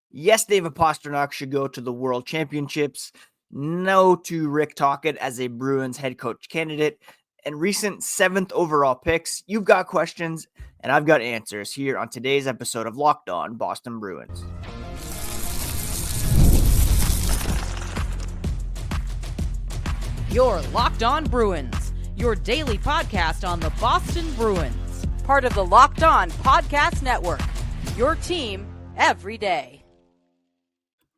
Yes, David Pastrnak should go to the World Championships. No to Rick Tocchet as a Bruins head coach candidate. And recent 7th overall picks. You've got questions, and I've got answers here on today's episode of Locked On Boston Bruins. You're Locked On Bruins, your daily podcast on the Boston Bruins. Part of the Locked On Podcast Network, your team every day.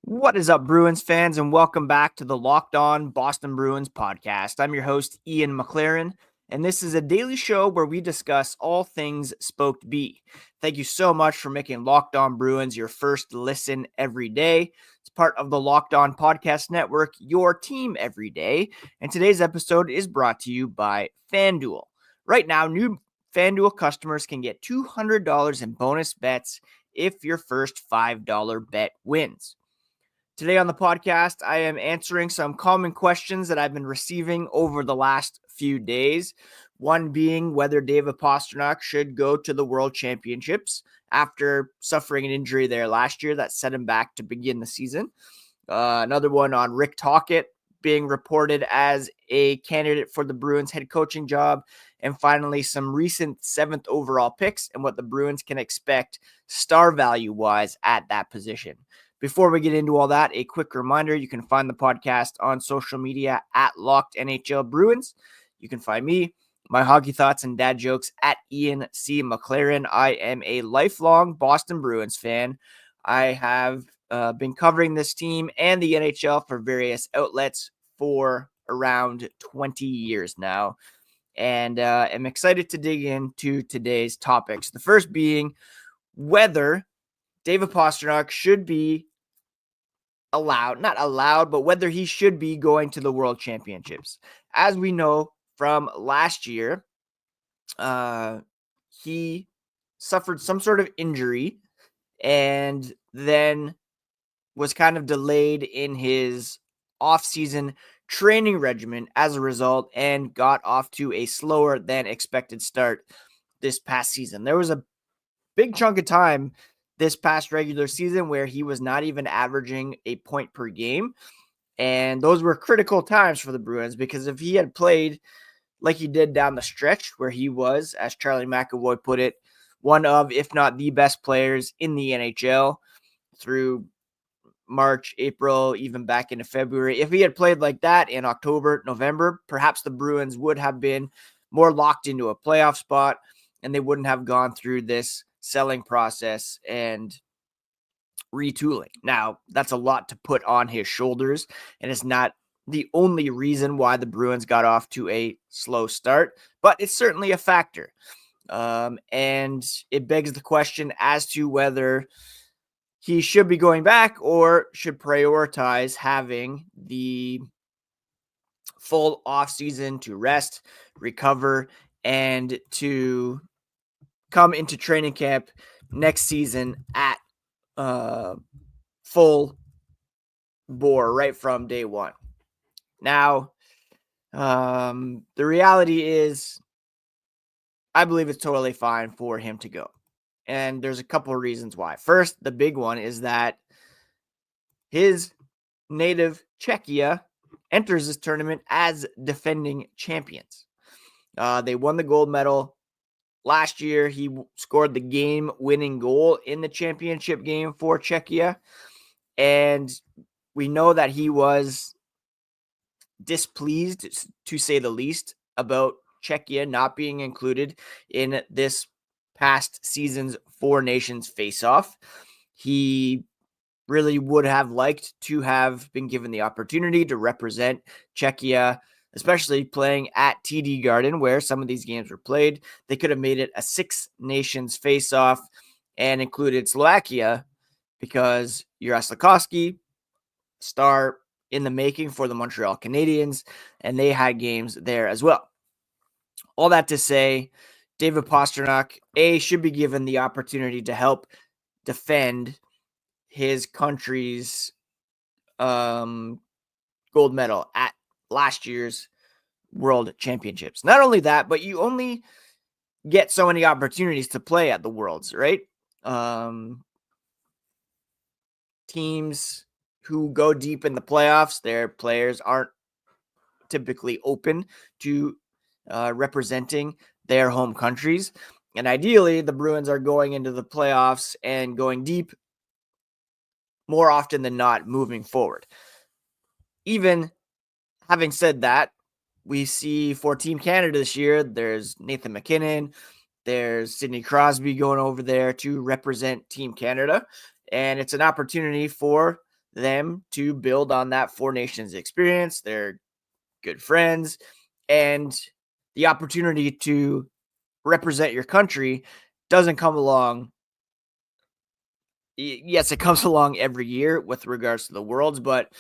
What is up, Bruins fans, and welcome back to the Locked On Boston Bruins podcast. I'm your host, Ian McLaren, and this is a daily show where we discuss all things Spoked B. Thank you so much for making Locked On Bruins your first listen every day. It's part of the Locked On Podcast Network, your team every day, and today's episode is brought to you by FanDuel. Right now, new FanDuel customers can get $200 in bonus bets if your first $5 bet wins. Today on the podcast, I am answering some common questions that I've been receiving over the last few days. One being whether David Pastrnak should go to the World Championships after suffering an injury there last year that set him back to begin the season. Another one on Rick Tocchet being reported as a candidate for the Bruins head coaching job. And finally, some recent 7th overall picks and what the Bruins can expect star value-wise at that position. Before we get into all that, a quick reminder, you can find the podcast on social media at Locked NHL Bruins. You can find me, my hockey thoughts and dad jokes at Ian C. McLaren. I am a lifelong Boston Bruins fan. I have been covering this team and the NHL for various outlets for around 20 years now. And I'm excited to dig into today's topics. The first being whether David Pastrnak should be not allowed, but whether he should be going to the World Championships. As we know from last year, he suffered some sort of injury and then was kind of delayed in his off-season training regimen as a result and got off to a slower than expected start this past season. There was a big chunk of time this past regular season where he was not even averaging a point per game. And those were critical times for the Bruins because if he had played like he did down the stretch where he was, as Charlie McAvoy put it, one of, if not the best players in the NHL through March, April, even back into February. If he had played like that in October, November, perhaps the Bruins would have been more locked into a playoff spot and they wouldn't have gone through this selling process and retooling. Now, that's a lot to put on his shoulders, and it's not the only reason why the Bruins got off to a slow start, but it's certainly a factor. And it begs the question as to whether he should be going back or should prioritize having the full offseason to rest, recover, and to come into training camp next season at full bore right from day one. Now, the reality is I believe it's totally fine for him to go. And there's a couple of reasons why. First, the big one is that his native Czechia enters this tournament as defending champions. They won the gold medal last year. He scored the game-winning goal in the championship game for Czechia. And we know that he was displeased, to say the least, about Czechia not being included in this past season's Four Nations face-off. He really would have liked to have been given the opportunity to represent Czechia, especially playing at TD Garden, where some of these games were played. They could have made it a Six Nations face-off and included Slovakia because Jaroslawski, star in the making for the Montreal Canadiens, and they had games there as well. All that to say, David Pastrnak, should be given the opportunity to help defend his country's gold medal at last year's World Championships. Not only that, but you only get so many opportunities to play at the Worlds, right? teams who go deep in the playoffs, their players aren't typically open to representing their home countries. And ideally, the Bruins are going into the playoffs and going deep more often than not moving forward. Even having said that, we see for Team Canada this year, there's Nathan McKinnon, there's Sidney Crosby going over there to represent Team Canada. And it's an opportunity for them to build on that Four Nations experience. They're good friends. And the opportunity to represent your country doesn't come along. Yes, it comes along every year with regards to the Worlds, but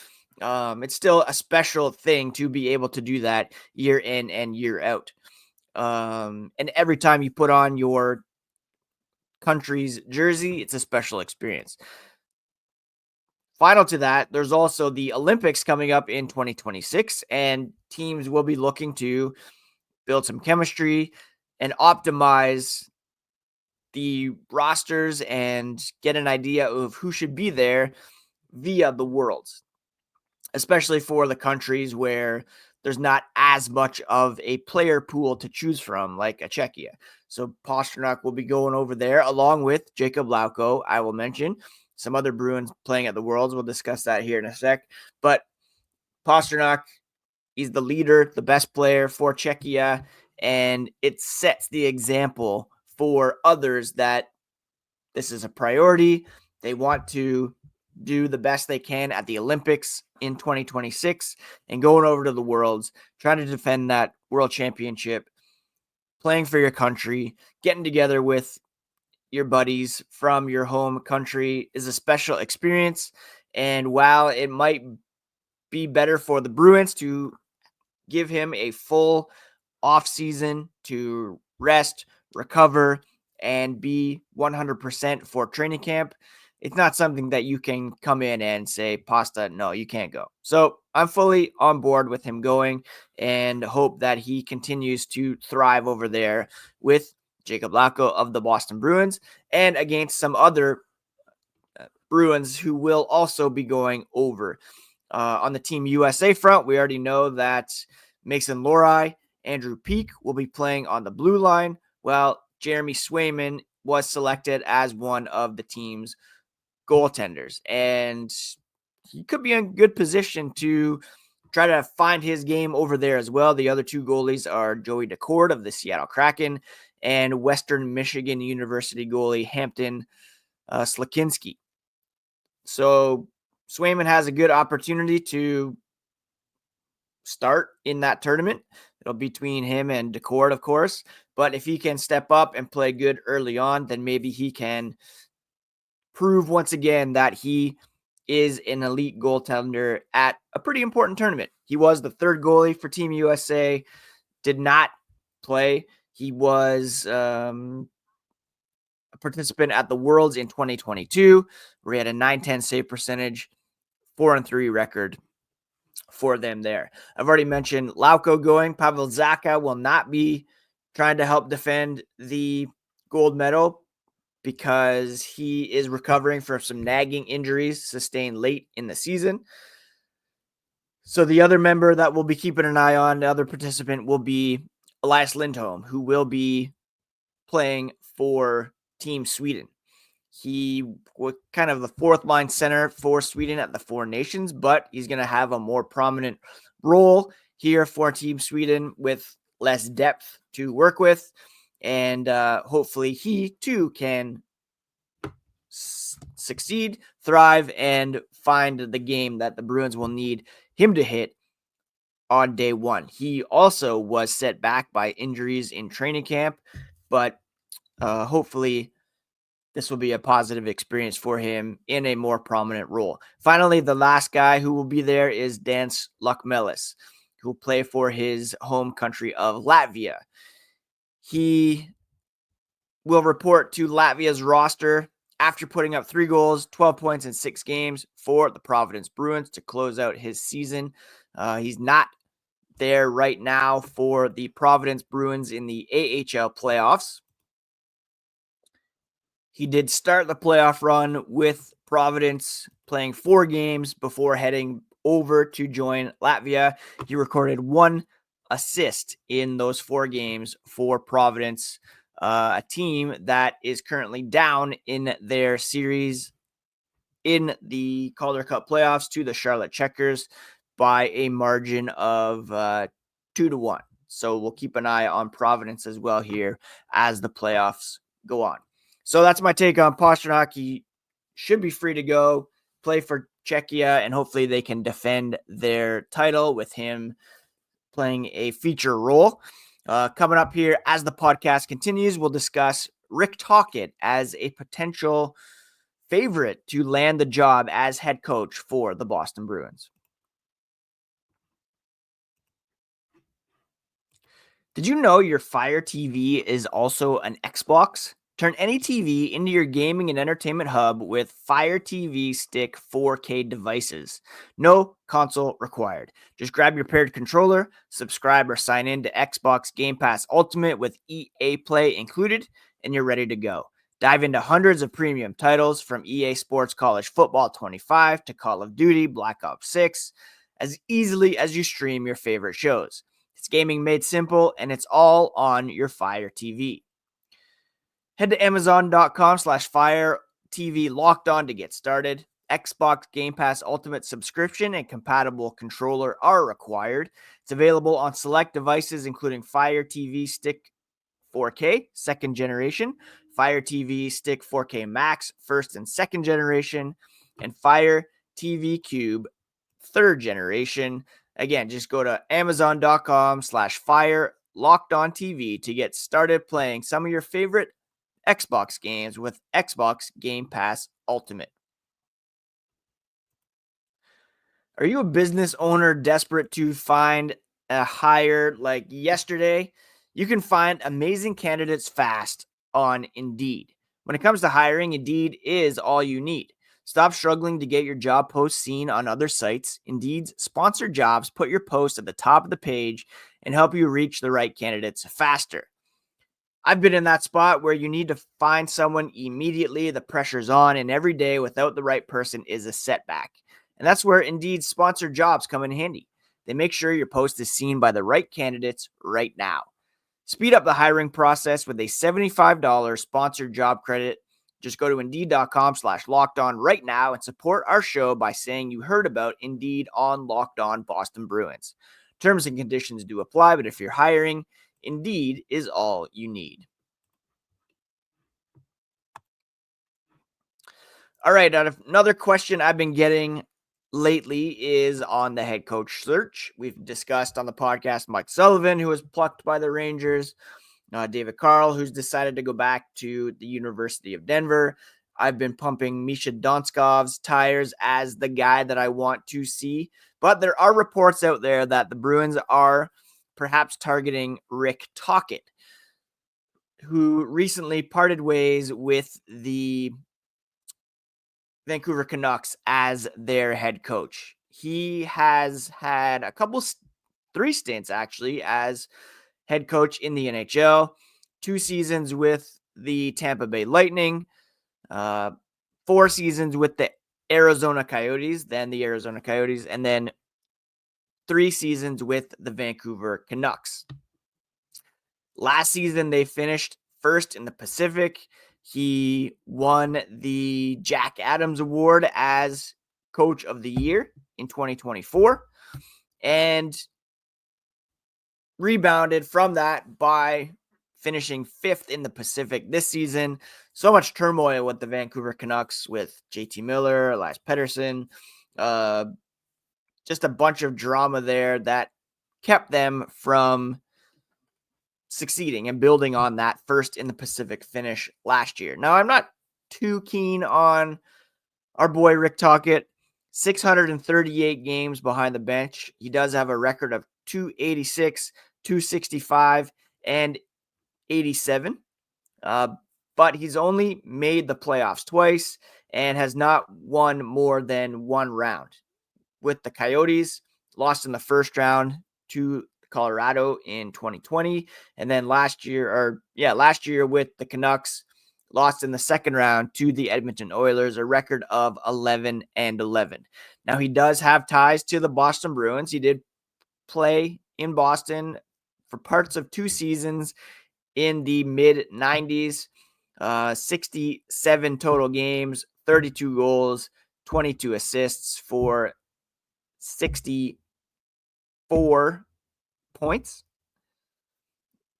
it's still a special thing to be able to do that year in and year out. And every time you put on your country's jersey, it's a special experience. Final to that, there's also the Olympics coming up in 2026, and teams will be looking to build some chemistry and optimize the rosters and get an idea of who should be there via the Worlds, especially for the countries where there's not as much of a player pool to choose from, like a Czechia. So Pastrnak will be going over there along with Jacob Lauko. I will mention some other Bruins playing at the Worlds. We'll discuss that here in a sec. But Pastrnak, he's the leader, the best player for Czechia, and it sets the example for others that this is a priority. They want to do the best they can at the Olympics in 2026 and going over to the Worlds, trying to defend that world championship, playing for your country, getting together with your buddies from your home country is a special experience. And while it might be better for the Bruins to give him a full off season to rest, recover, and be 100% for training camp, it's not something that you can come in and say, Pasta, no, you can't go. So I'm fully on board with him going and hope that he continues to thrive over there with Jacob Lauko of the Boston Bruins and against some other Bruins who will also be going over. On the Team USA front, we already know that Mason Lohrei, Andrew Peeke will be playing on the blue line, while Jeremy Swayman was selected as one of the team's goaltenders. And he could be in good position to try to find his game over there as well. The other two goalies are Joey Daccord of the Seattle Kraken and Western Michigan University goalie Hampton Slakinski. So Swayman has a good opportunity to start in that tournament. It'll be between him and Daccord, of course. But if he can step up and play good early on, then maybe he can prove once again that he is an elite goaltender at a pretty important tournament. He was the third goalie for Team USA, did not play. He was a participant at the Worlds in 2022, where he had a .910 save percentage, 4-3 record for them there. I've already mentioned Lauko going. Pavel Zacha will not be trying to help defend the gold medal because he is recovering from some nagging injuries sustained late in the season. So the other member that we'll be keeping an eye on, the other participant, will be Elias Lindholm, who will be playing for Team Sweden. He was kind of the fourth line center for Sweden at the Four Nations, but he's going to have a more prominent role here for Team Sweden with less depth to work with. And hopefully he too can succeed, thrive, and find the game that the Bruins will need him to hit on day one. He also was set back by injuries in training camp, but hopefully this will be a positive experience for him in a more prominent role. Finally, the last guy who will be there is Dance Luckmelis, who will play for his home country of Latvia. He will report to Latvia's roster after putting up 3 goals, 12 points in 6 games for the Providence Bruins to close out his season. He's not there right now for the Providence Bruins in the AHL playoffs. He did start the playoff run with Providence playing 4 games before heading over to join Latvia. He recorded 1 assist in those 4 games for Providence, a team that is currently down in their series in the Calder Cup playoffs to the Charlotte Checkers by a margin of 2-1. So we'll keep an eye on Providence as well here as the playoffs go on. So that's my take on Pastrnak. He should be free to go, play for Czechia, and hopefully they can defend their title with him playing a feature role. Coming up here as the podcast continues, we'll discuss Rick Tocchet as a potential favorite to land the job as head coach for the Boston Bruins. Did you know your Fire TV is also an Xbox? Turn any TV into your gaming and entertainment hub with Fire TV Stick 4K devices. No console required. Just grab your paired controller, subscribe or sign in to Xbox Game Pass Ultimate with EA Play included, and you're ready to go. Dive into hundreds of premium titles from EA Sports College Football 25 to Call of Duty Black Ops 6 as easily as you stream your favorite shows. It's gaming made simple, and it's all on your Fire TV. Head to Amazon.com/Fire TV Locked On to get started. Xbox Game Pass Ultimate subscription and compatible controller are required. It's available on select devices, including Fire TV Stick 4K, second generation, Fire TV Stick 4K Max, first and second generation, and Fire TV Cube, third generation. Again, just go to Amazon.com/Fire Locked On TV to get started playing some of your favorite Xbox games with Xbox Game Pass Ultimate. Are you a business owner desperate to find a hire like yesterday? You can find amazing candidates fast on Indeed. When it comes to hiring, Indeed is all you need. Stop struggling to get your job post seen on other sites. Indeed's sponsored jobs put your post at the top of the page and help you reach the right candidates faster. I've been in that spot where you need to find someone immediately. The pressure's on, and every day without the right person is a setback. And that's where Indeed's sponsored jobs come in handy. They make sure your post is seen by the right candidates right now. Speed up the hiring process with a $75 sponsored job credit. Just go to Indeed.com/lockedon right now and support our show by saying you heard about Indeed on Locked On Boston Bruins. Terms and conditions do apply, but if you're hiring, Indeed is all you need. All right, another question I've been getting lately is on the head coach search. We've discussed on the podcast Mike Sullivan, who was plucked by the Rangers, David Carl, who's decided to go back to the University of Denver. I've been pumping Misha Donskov's tires as the guy that I want to see, but there are reports out there that the Bruins are perhaps targeting Rick Tocchet, who recently parted ways with the Vancouver Canucks as their head coach. He has had three stints actually as head coach in the NHL, 2 seasons with the Tampa Bay Lightning, 4 seasons with the Arizona Coyotes, and then 3 seasons with the Vancouver Canucks. Last season, they finished first in the Pacific. He won the Jack Adams Award as Coach of the Year in 2024 and rebounded from that by finishing 5th in the Pacific this season. So much turmoil with the Vancouver Canucks with JT Miller, Elias Pettersson, just a bunch of drama there that kept them from succeeding and building on that first in the Pacific finish last year. Now, I'm not too keen on our boy Rick Tocchet. 638 games behind the bench. He does have a record of 286, 265, and 87. But he's only made the playoffs twice and has not won more than 1 round. With the Coyotes, lost in the first round to Colorado in 2020, and then last year with the Canucks, lost in the second round to the Edmonton Oilers, a record of 11-11. Now, he does have ties to the Boston Bruins. He did play in Boston for parts of 2 seasons in the mid-90s, 67 total games, 32 goals, 22 assists for 64 points.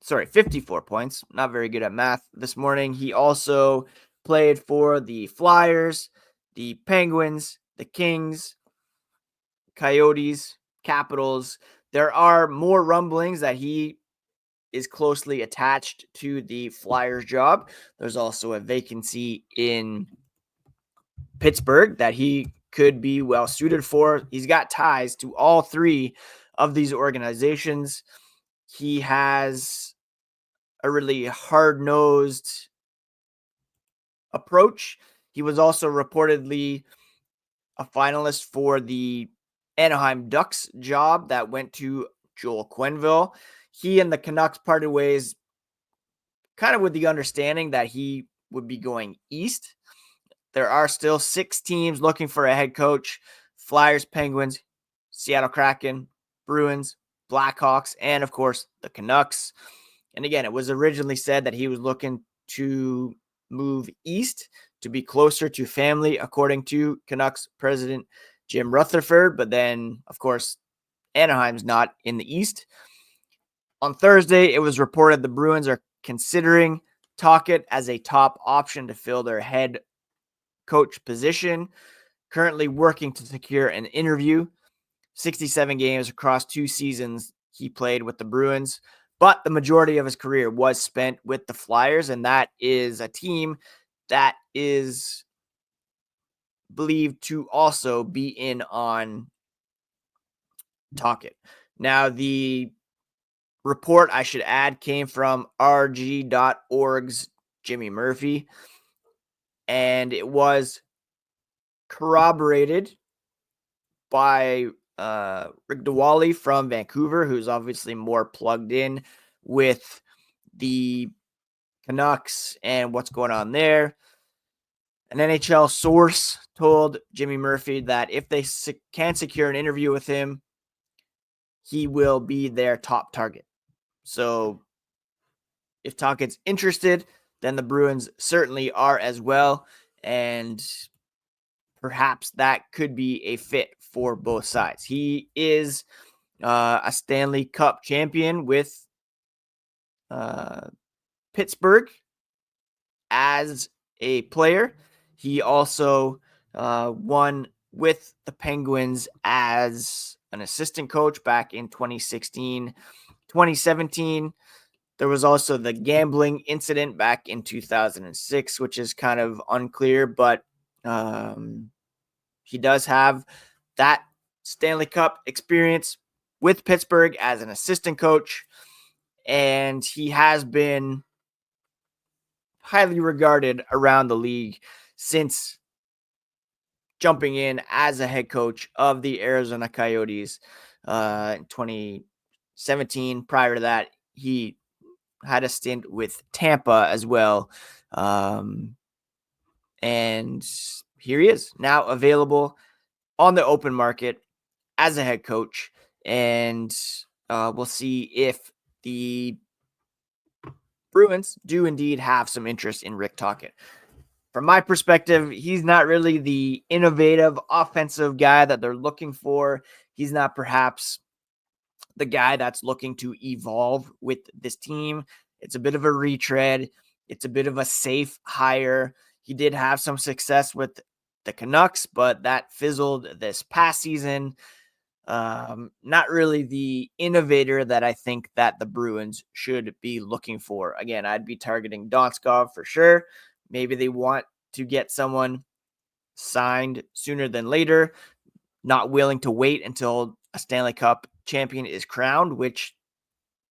54 points. Not very good at math this morning. He also played for the Flyers, the Penguins, the Kings, Coyotes, Capitals. There are more rumblings that he is closely attached to the Flyers job. There's also a vacancy in Pittsburgh that he could be well suited for. He's got ties to all 3 of these organizations. He has a really hard-nosed approach. He was also reportedly a finalist for the Anaheim Ducks job that went to Joel Quenneville. He and the Canucks parted ways kind of with the understanding that he would be going east. There are still 6 teams looking for a head coach: Flyers, Penguins, Seattle Kraken, Bruins, Blackhawks, and of course the Canucks. And again, it was originally said that he was looking to move east to be closer to family, according to Canucks president Jim Rutherford. But then, of course, Anaheim's not in the east. On Thursday, it was reported the Bruins are considering Tocchet as a top option to fill their head coach position, currently working to secure an interview. 67 games across 2 seasons he played with the Bruins, but the majority of his career was spent with the Flyers, and that is a team that is believed to also be in on Tocchet. Now, the report, I should add, came from RG.org's Jimmy Murphy, and it was corroborated by Rick Tocchet from Vancouver, who's obviously more plugged in with the Canucks and what's going on there. An NHL source told Jimmy Murphy that if they can secure an interview with him, he will be their top target. So if Tocchet's interested, then the Bruins certainly are as well. And perhaps that could be a fit for both sides. He is a Stanley Cup champion with Pittsburgh as a player. He also won with the Penguins as an assistant coach back in 2016, 2017. There was also the gambling incident back in 2006, which is kind of unclear, but he does have that Stanley Cup experience with Pittsburgh as an assistant coach, and he has been highly regarded around the league since jumping in as a head coach of the Arizona Coyotes in 2017. Prior to that, he had a stint with Tampa as well. And here he is now available on the open market as a head coach. And we'll see if the Bruins do indeed have some interest in Rick Tocchet. From my perspective, he's not really the innovative offensive guy that they're looking for. He's not perhaps the guy that's looking to evolve with this team. It's a bit of a retread. It's a bit of a safe hire. He did have some success with the Canucks, but that fizzled this past season. Not really the innovator that I think that the Bruins should be looking for. Again, I'd be targeting Donskov for sure. Maybe they want to get someone signed sooner than later, not willing to wait until a Stanley Cup champion is crowned, which,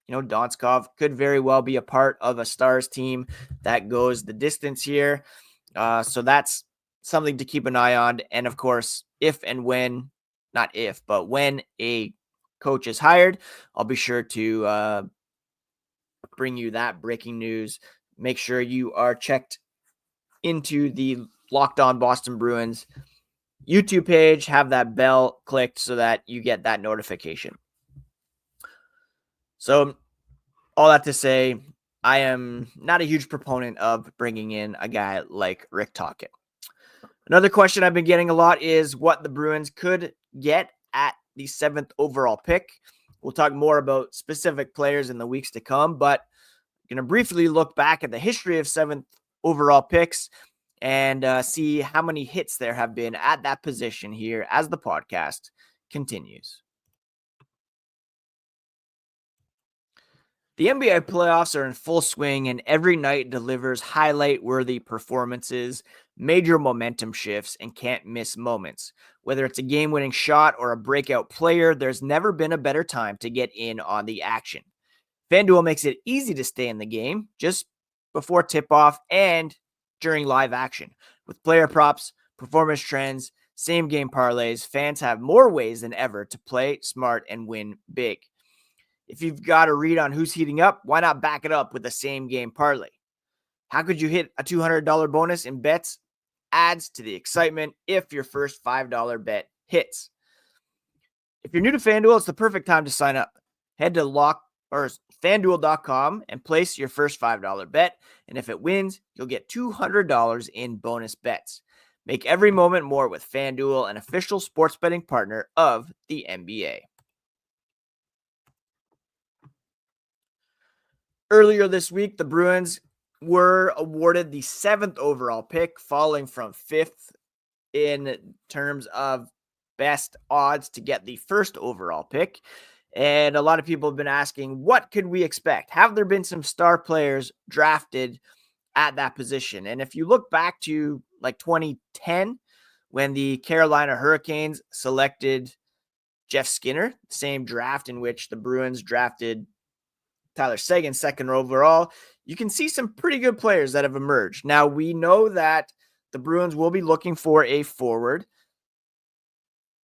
Donskov could very well be a part of a Stars team that goes the distance here. So that's something to keep an eye on. And of course, when a coach is hired, I'll be sure to bring you that breaking news. Make sure you are checked into the Locked On Boston Bruins YouTube page, have that bell clicked so that you get that notification. So all that to say, I am not a huge proponent of bringing in a guy like Rick Tocchet. Another question I've been getting a lot is what the Bruins could get at the 7th overall pick. We'll talk more about specific players in the weeks to come, but I'm going to briefly look back at the history of 7th overall picks and see how many hits there have been at that position here as the podcast continues. The NBA playoffs are in full swing, and every night delivers highlight-worthy performances, major momentum shifts, and can't-miss moments. Whether it's a game-winning shot or a breakout player, there's never been a better time to get in on the action. FanDuel makes it easy to stay in the game just before tip-off and during live action. With player props, performance trends, same-game parlays, fans have more ways than ever to play smart and win big. If you've got a read on who's heating up, why not back it up with a same-game parlay? How could you hit a $200 bonus in bets? Adds to the excitement if your first $5 bet hits. If you're new to FanDuel, it's the perfect time to sign up. Head to FanDuel.com and place your first $5 bet, and if it wins, you'll get $200 in bonus bets. Make every moment more with FanDuel, an official sports betting partner of the NBA. Earlier this week, the Bruins were awarded the 7th overall pick, falling from 5th in terms of best odds to get the first overall pick. And a lot of people have been asking, what could we expect? Have there been some star players drafted at that position? And if you look back to like 2010, when the Carolina Hurricanes selected Jeff Skinner, same draft in which the Bruins drafted Tyler Seguin, 2nd overall, you can see some pretty good players that have emerged. Now, we know that the Bruins will be looking for a forward,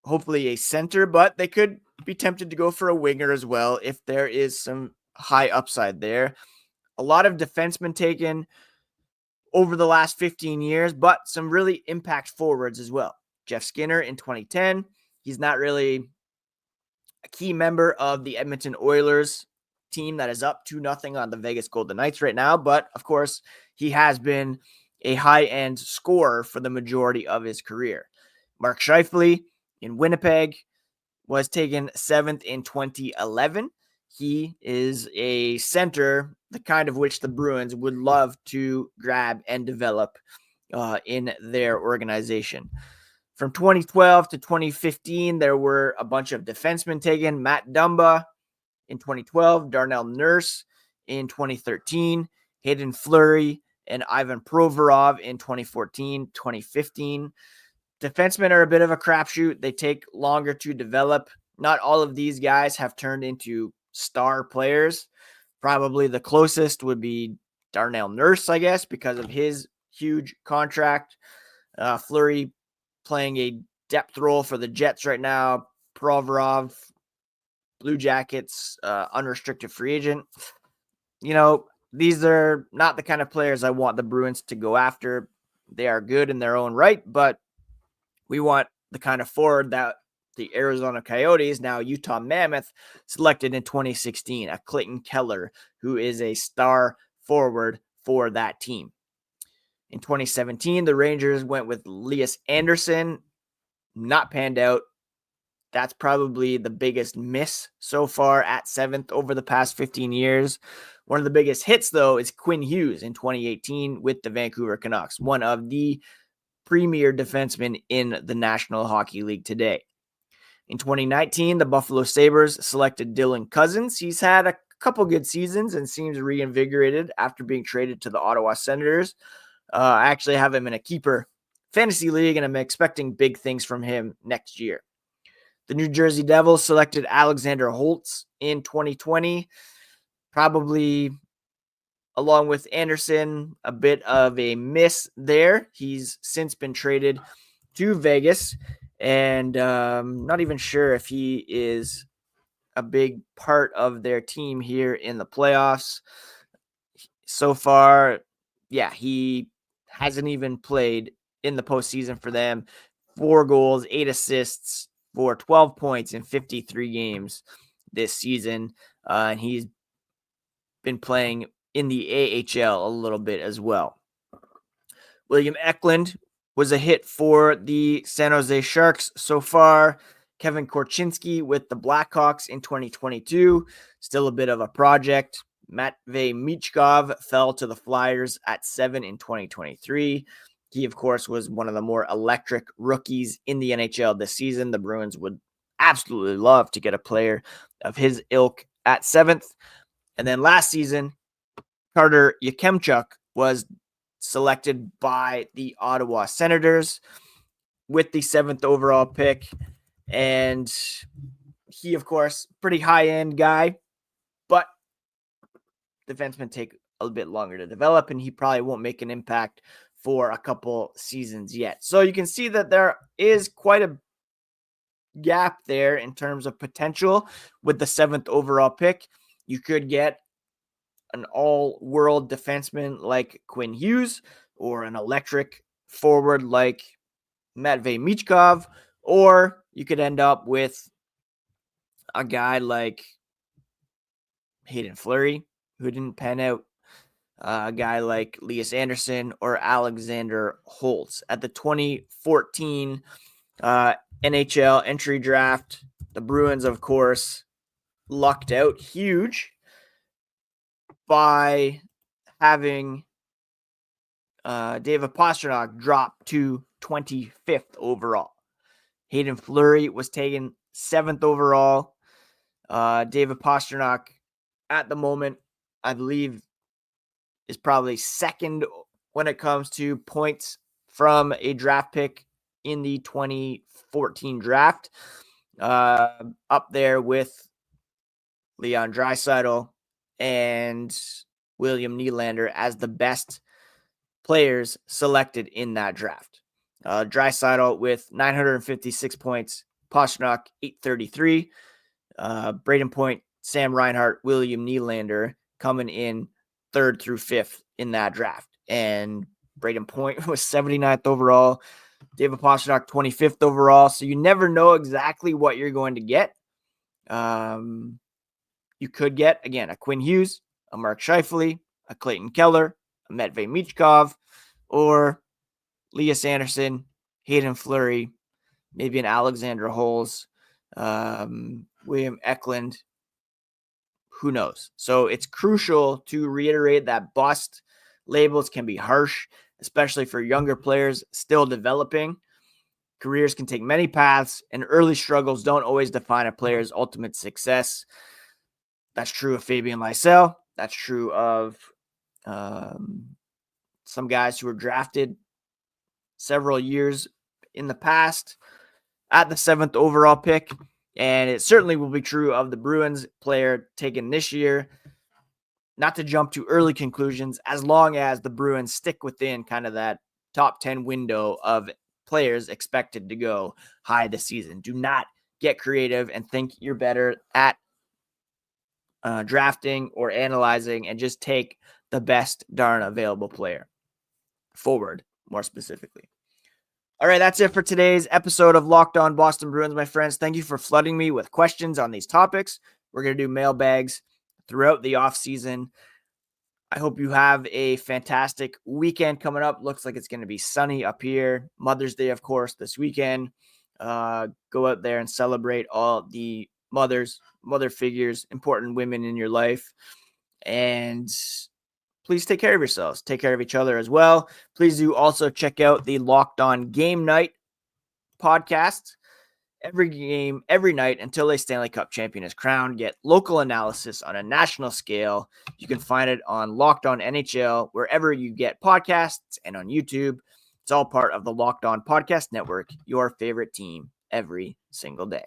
hopefully a center, but they could be tempted to go for a winger as well if there is some high upside there. A lot of defensemen taken over the last 15 years, but some really impact forwards as well. Jeff Skinner in 2010, he's not really a key member of the Edmonton Oilers team that is up 2-0 on the Vegas Golden Knights right now. But of course, he has been a high-end scorer for the majority of his career. Mark Scheifele in Winnipeg was taken 7th in 2011. He is a center, the kind of which the Bruins would love to grab and develop in their organization. From 2012 to 2015, there were a bunch of defensemen taken. Matt Dumba in 2012, Darnell Nurse in 2013, Hayden Fleury and Ivan Provorov in 2014, 2015. Defensemen are a bit of a crapshoot. They take longer to develop. Not all of these guys have turned into star players. Probably the closest would be Darnell Nurse, I guess, because of his huge contract. Fleury playing a depth role for the Jets right now. Provorov, Blue Jackets, unrestricted free agent. You know, these are not the kind of players I want the Bruins to go after. They are good in their own right, but we want the kind of forward that the Arizona Coyotes, now Utah Mammoth, selected in 2016, a Clayton Keller, who is a star forward for that team. In 2017, the Rangers went with Lias Andersson, not panned out. That's probably the biggest miss so far at 7th over the past 15 years. One of the biggest hits, though, is Quinn Hughes in 2018 with the Vancouver Canucks, one of the premier defensemen in the National Hockey League today. In 2019, the Buffalo Sabres selected Dylan Cousins. He's had a couple good seasons and seems reinvigorated after being traded to the Ottawa Senators. I actually have him in a keeper fantasy league, and I'm expecting big things from him next year. The New Jersey Devils selected Alexander Holtz in 2020, probably along with Anderson, a bit of a miss there. He's since been traded to Vegas, and not even sure if he is a big part of their team here in the playoffs. So far, yeah, he hasn't even played in the postseason for them. 4 goals, 8 assists for 12 points in 53 games this season. And he's been playing in the AHL a little bit as well. William Eklund was a hit for the San Jose Sharks so far. Kevin Korchinski with the Blackhawks in 2022, still a bit of a project. Matvei Michkov fell to the Flyers at 7 in 2023. He, of course, was one of the more electric rookies in the NHL this season. The Bruins would absolutely love to get a player of his ilk at 7th. And then last season, Carter Yakemchuk was selected by the Ottawa Senators with the 7th overall pick. And he, of course, pretty high-end guy, but defensemen take a bit longer to develop, and he probably won't make an impact for a couple seasons yet. So you can see that there is quite a gap there in terms of potential with the 7th overall pick. You could get an all-world defenseman like Quinn Hughes, or an electric forward like Matvei Michkov, or you could end up with a guy like Hayden Fleury, who didn't pan out, a guy like Elias Anderson or Alexander Holtz. At the 2014 NHL entry draft, the Bruins, of course, lucked out huge by having David Pastrnak drop to 25th overall. Hayden Fleury was taken 7th overall. David Pastrnak, at the moment, I believe, is probably 2nd when it comes to points from a draft pick in the 2014 draft. Up there with Leon Draisaitl and William Nylander as the best players selected in that draft. Draisaitl with 956 points, Pastrnak 833, Braden Point, Sam Reinhart, William Nylander coming in 3rd through 5th in that draft. And Braden Point was 79th overall, David Pastrnak 25th overall. So you never know exactly what you're going to get. You could get, again, a Quinn Hughes, a Mark Scheifele, a Clayton Keller, a Matvei Michkov, or Elias Anderson, Hayden Fleury, maybe an Alexander Holtz, William Eklund. Who knows? So it's crucial to reiterate that bust labels can be harsh, especially for younger players still developing. Careers can take many paths, and early struggles don't always define a player's ultimate success. That's true of Fabian Lysell. That's true of some guys who were drafted several years in the past at the 7th overall pick. And it certainly will be true of the Bruins player taken this year. Not to jump to early conclusions, as long as the Bruins stick within kind of that top 10 window of players expected to go high this season. Do not get creative and think you're better at drafting or analyzing, and just take the best darn available player forward, more specifically. All right, that's it for today's episode of Locked On Boston Bruins, my friends. Thank you for flooding me with questions on these topics. We're going to do mailbags throughout the offseason. I hope you have a fantastic weekend coming up. Looks like it's going to be sunny up here. Mother's Day, of course, this weekend. Go out there and celebrate all the mother figures, important women in your life. And please take care of yourselves. Take care of each other as well. Please do also check out the Locked On Game Night podcast. Every game, every night until a Stanley Cup champion is crowned. Get local analysis on a national scale. You can find it on Locked On NHL, wherever you get podcasts, and on YouTube. It's all part of the Locked On Podcast Network, your favorite team every single day.